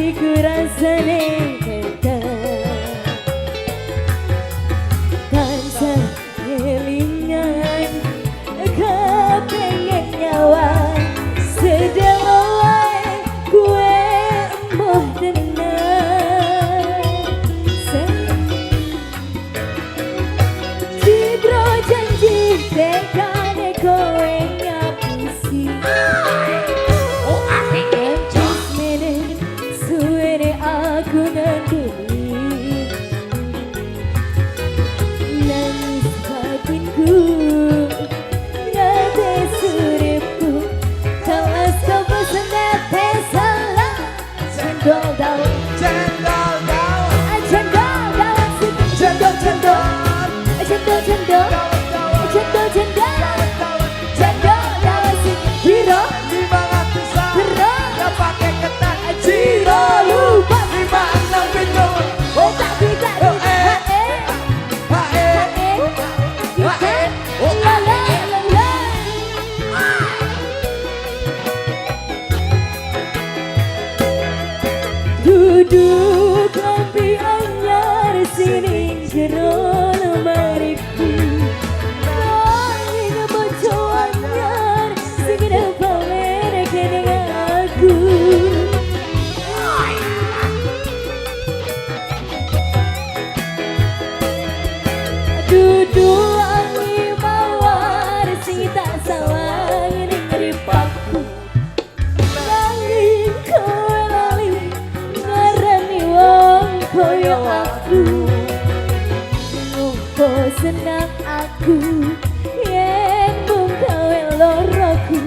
hatiku rasane tansah elingan kepengen nyawa sedelai kue emoh tenang Cidro janji tekane kowe ngapusi aku nganduni nangis batinku ngade suripku tawas kau pesenete salah cendol daun cendol daun cendol daun cendol cendol cendol cendol cendol cendol cendol daun biro 500 biro gak pakai ketan Ciro lupa 56 pintu oh tapi duduk kopi anyar sini jero lemariku nanging bojo anyar segera pamer kene aku duduk wangi mawar sing tak sawang ning mripatku nanging kowe lali ngarani wong koyo aku ngopo senang aku yen mung kowe loroku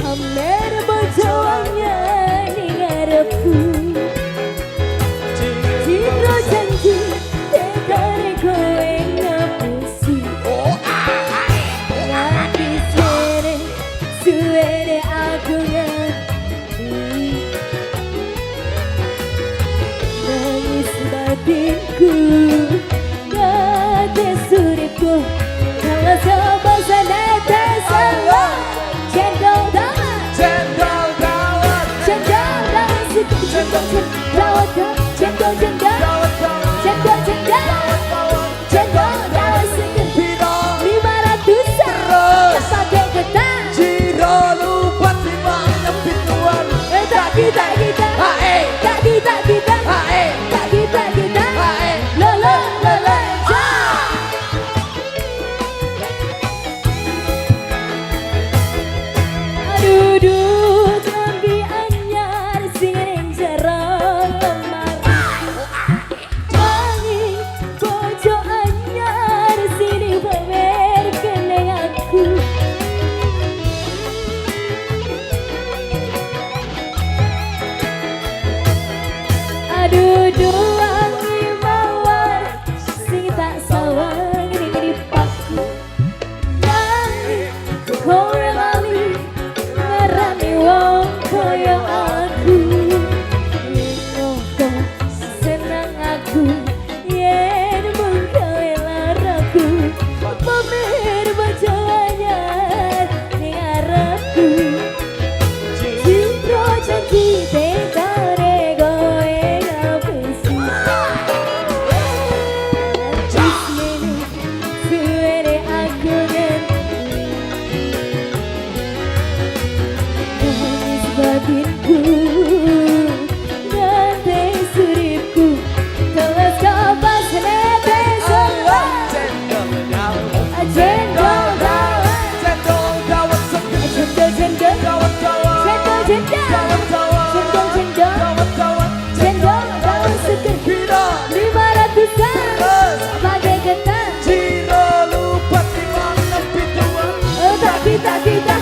pamer bojo anyar ning ngarepku Ciro janji tekane kowe suwene aku ngerti nangis batinku gade suripku kalau coba sanete salah cendol dawat cendol dawat cendol dawat cendol dawat cendol cendol cendol cendol cendol dawat biro 500 terus pakai ketan kita kita tak kita kita tak kita kita lo lo lo lo duduk kopi anyar sing ning jero lemari wangi bojo anyar sini pamer kene aku duduk wangi mawar sing tak sawang ning mripatku nanging kowe lali ngarani wong koyo aku ngopo senang aku yen mung kowe laraku pamer bojo anyar ning arepku Cintro janji tekane batinku ngante suripku telas kapas nete salah cendol dawat cendol dawat cendol dawat cendol cendol dawat dawat cendol cendol cendol cendol cendol dawat seger biro 500 pakai ketan Ciro lupa 56 pintuan tak kita